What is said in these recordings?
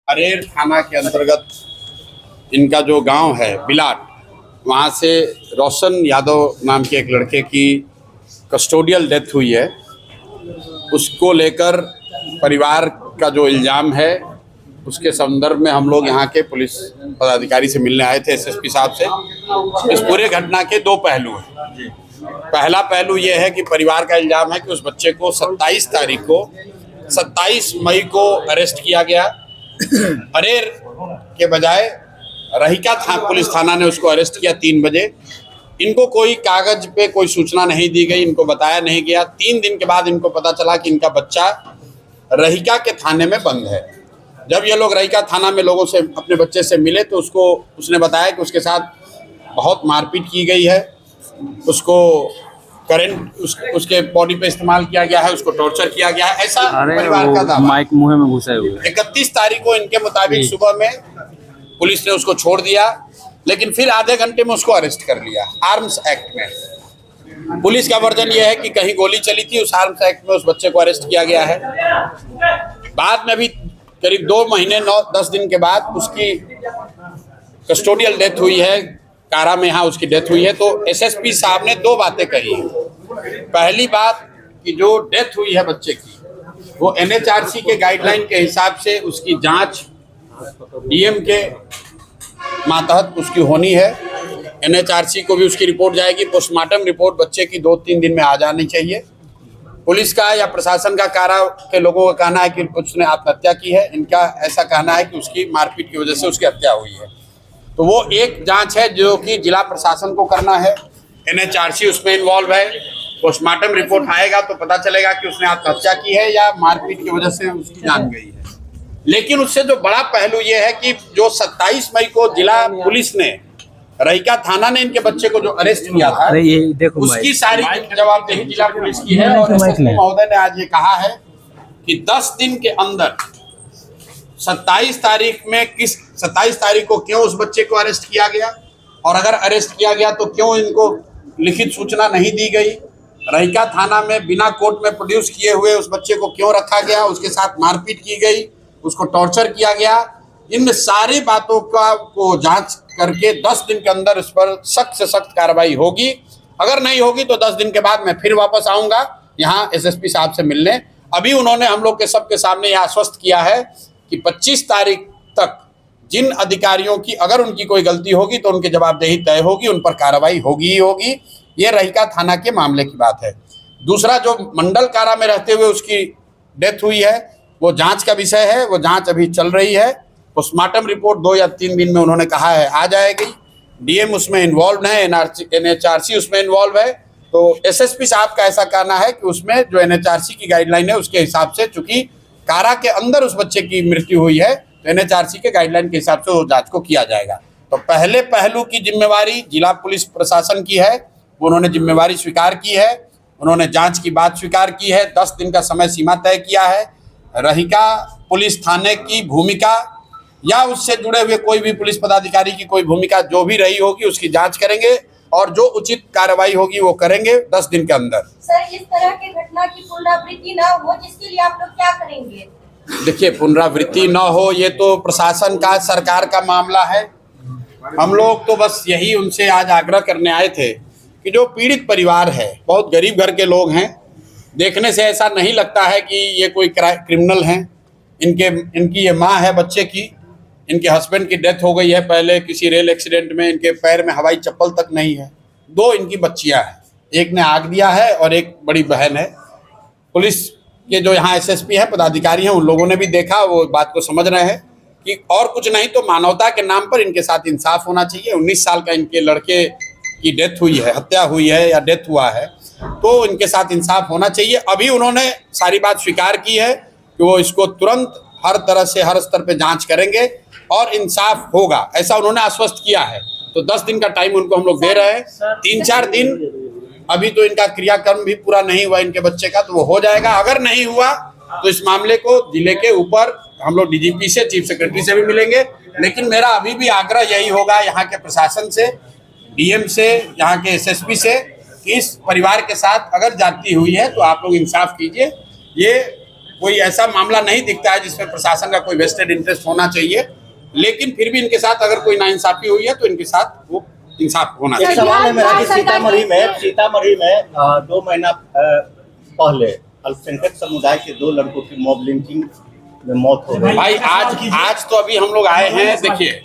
अरेर थाना के अंतर्गत इनका जो गांव है बिलाट, वहाँ से रोशन यादव नाम के एक लड़के की कस्टोडियल डेथ हुई है। उसको लेकर परिवार का जो इल्ज़ाम है उसके संदर्भ में हम लोग यहाँ के पुलिस पदाधिकारी से मिलने आए थे, एसएसपी साहब से। इस पूरे घटना के दो पहलू हैं। पहला पहलू ये है कि परिवार का इल्ज़ाम है कि उस बच्चे को 27 मई को अरेस्ट किया गया। अरेर के बजाय रहिका पुलिस थाना ने उसको अरेस्ट किया 3 बजे। इनको कोई कागज पे कोई सूचना नहीं दी गई, इनको बताया नहीं गया। 3 दिन के बाद इनको पता चला कि इनका बच्चा रहिका के थाने में बंद है। जब ये लोग रहिका थाना में लोगों से अपने बच्चे से मिले तो उसने बताया कि उसके साथ बहुत मारपीट की गई है, उसको करंट उसके बॉडी पे इस्तेमाल किया गया है, उसको टॉर्चर किया गया है, ऐसा परिवार का दावा। माइक मुंह में घुसे हुए 31 तारीख को इनके मुताबिक सुबह में पुलिस ने उसको छोड़ दिया, लेकिन फिर आधे घंटे में उसको अरेस्ट कर लिया आर्म्स एक्ट में। पुलिस का वर्जन यह है कि कहीं गोली चली थी, उस आर्म्स एक्ट में उस बच्चे को अरेस्ट किया गया है। बाद में भी करीब 2 महीने 9-10 दिन के बाद उसकी कस्टोडियल डेथ हुई है, कारा में यहाँ उसकी डेथ हुई है। तो एसएसपी साहब ने 2 बातें कही हैं। पहली बात कि जो डेथ हुई है बच्चे की, वो एनएचआरसी के गाइडलाइन के हिसाब से उसकी जांच डीएम के मातहत उसकी होनी है। एनएचआरसी को भी उसकी रिपोर्ट जाएगी। पोस्टमार्टम रिपोर्ट बच्चे की 2-3 दिन में आ जानी चाहिए। पुलिस का या प्रशासन का, कारा के लोगों का कहना है कि उसने आत्महत्या की है। इनका ऐसा कहना है कि उसकी मारपीट की वजह से उसकी हत्या हुई है। तो वो एक जांच है जो कि जिला प्रशासन को करना है। एनएचआरसी उसमें इन्वॉल्व है। पोस्टमार्टम रिपोर्ट आएगा तो पता चलेगा कि उसने आत्महत्या की है या मारपीट की वजह से उसकी जान गई है। लेकिन उससे जो बड़ा पहलू ये है कि जो 27 मई को जिला पुलिस ने, रहिका थाना ने इनके बच्चे को जो अरेस्ट किया था, उसकी सारी जवाबदेही जिला पुलिस की है। और एसएसपी महोदय ने आज ये कहा है कि 10 दिन के अंदर 27 तारीख को क्यों उस बच्चे को अरेस्ट किया गया, और अगर अरेस्ट किया गया तो क्यों इनको लिखित सूचना नहीं दी गई। रहिका थाना में बिना कोर्ट में प्रोड्यूस किए हुए उस बच्चे को क्यों रखा गया, उसके साथ मारपीट की गई, उसको टॉर्चर किया गया। इन सारी बातों को जांच करके 10 दिन के अंदर इस पर सख्त से सख्त कार्रवाई होगी। अगर नहीं होगी तो 10 दिन के बाद मैं फिर वापस आऊंगा यहाँ एसएसपी साहब से मिलने। अभी उन्होंने हम लोग के सबके सामने यह आश्वस्त किया है कि 25 तारीख तक जिन अधिकारियों की अगर उनकी कोई गलती होगी तो उनकी जवाबदेही तय होगी, उन पर कार्रवाई होगी ही होगी। ये रहिका थाना के मामले की बात है। दूसरा, जो मंडल कारा में रहते हुए उसकी डेथ हुई है, वो जांच का विषय है। वो जांच अभी चल रही है। पोस्टमार्टम रिपोर्ट 2 या 3 दिन में उन्होंने कहा है आ जाएगी। डीएम उसमें इन्वॉल्व है, एनएचआरसी उसमें इन्वॉल्व है। तो एसएसपी साहब का ऐसा कहना है कि उसमें जो एनएचआरसी की गाइडलाइन है उसके हिसाब से, चूंकि कारा के अंदर उस बच्चे की मृत्यु हुई है, तो एनएचआरसी के गाइडलाइन के हिसाब से वो जांच को किया जाएगा। तो पहले पहलू की जिम्मेवारी जिला पुलिस प्रशासन की है। उन्होंने जिम्मेवारी स्वीकार की है, उन्होंने जांच की बात स्वीकार की है। 10 दिन का समय सीमा तय किया है। रहिका पुलिस थाने की भूमिका या उससे जुड़े हुए कोई भी पुलिस पदाधिकारी की कोई भूमिका जो भी रही होगी उसकी जांच करेंगे और जो उचित कार्रवाई होगी वो करेंगे 10 दिन के अंदर। सर, इस तरह की घटना की पुनरावृत्ति न हो, जिसके लिए आप लोग क्या करेंगे? देखिए, पुनरावृत्ति न हो ये तो प्रशासन का, सरकार का मामला है। हम लोग तो बस यही उनसे आज आग्रह करने आए थे कि जो पीड़ित परिवार है, बहुत गरीब घर के लोग हैं, देखने से ऐसा नहीं लगता है कि ये कोई क्रिमिनल हैं। इनकी ये माँ है बच्चे की, इनके हस्बैंड की डेथ हो गई है पहले किसी रेल एक्सीडेंट में। इनके पैर में हवाई चप्पल तक नहीं है। 2 इनकी बच्चियां हैं, एक ने आग दिया है और एक बड़ी बहन है। पुलिस के जो यहाँ एसएसपी हैं, पदाधिकारी हैं, उन लोगों ने भी देखा, वो बात को समझ रहे हैं कि और कुछ नहीं तो मानवता के नाम पर इनके साथ इंसाफ होना चाहिए। 19 साल का इनके लड़के की डेथ हुई है, हत्या हुई है या डेथ हुआ है, तो इनके साथ इंसाफ होना चाहिए। अभी उन्होंने सारी बात स्वीकार की है कि वो इसको तुरंत हर तरह से हर स्तर पे जांच करेंगे और इंसाफ होगा, ऐसा उन्होंने आश्वस्त किया है। तो 10 दिन का टाइम उनको हम लोग दे रहे हैं। 3-4 दिन अभी तो इनका क्रियाक्रम भी पूरा नहीं हुआ इनके बच्चे का, तो वो हो जाएगा। अगर नहीं हुआ तो इस मामले को जिले के ऊपर हम लोग डीजीपी से, चीफ सेक्रेटरी से भी मिलेंगे। लेकिन मेरा अभी भी आग्रह यही होगा यहाँ के प्रशासन से, डीएम से, यहाँ के एसएसपी से, कि इस परिवार के साथ अगर जाती हुई है तो आप लोग इंसाफ कीजिए। ये कोई ऐसा मामला नहीं दिखता है जिसमें प्रशासन का कोई वेस्टेड इंटरेस्ट होना चाहिए, लेकिन फिर भी इनके साथ अगर कोई नाइंसाफी हुई है तो इनके साथ वो इंसाफ होना एक चाहिए। सवाल है मेरा कि सीतामढ़ी में 2 महीना पहले अल्पसंख्यक समुदाय के 2 लड़कों की मॉब लिंचिंग में मौत हो गई। भाई आज तो अभी हम लोग आए हैं, देखिए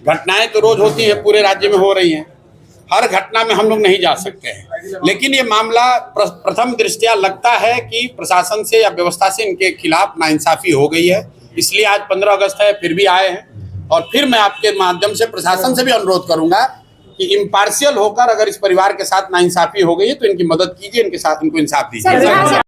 घटनाएं तो रोज होती हैं, पूरे राज्य में हो रही हैं, हर घटना में हम लोग नहीं जा सकते हैं, लेकिन ये मामला प्रथम दृष्टया लगता है कि प्रशासन से या व्यवस्था से इनके खिलाफ नाइंसाफी हो गई है, इसलिए आज 15 अगस्त है फिर भी आए हैं। और फिर मैं आपके माध्यम से प्रशासन से भी अनुरोध करूंगा कि इम्पार्शियल होकर अगर इस परिवार के साथ नाइंसाफी हो गई है तो इनकी मदद कीजिए, इनको इंसाफ दीजिए।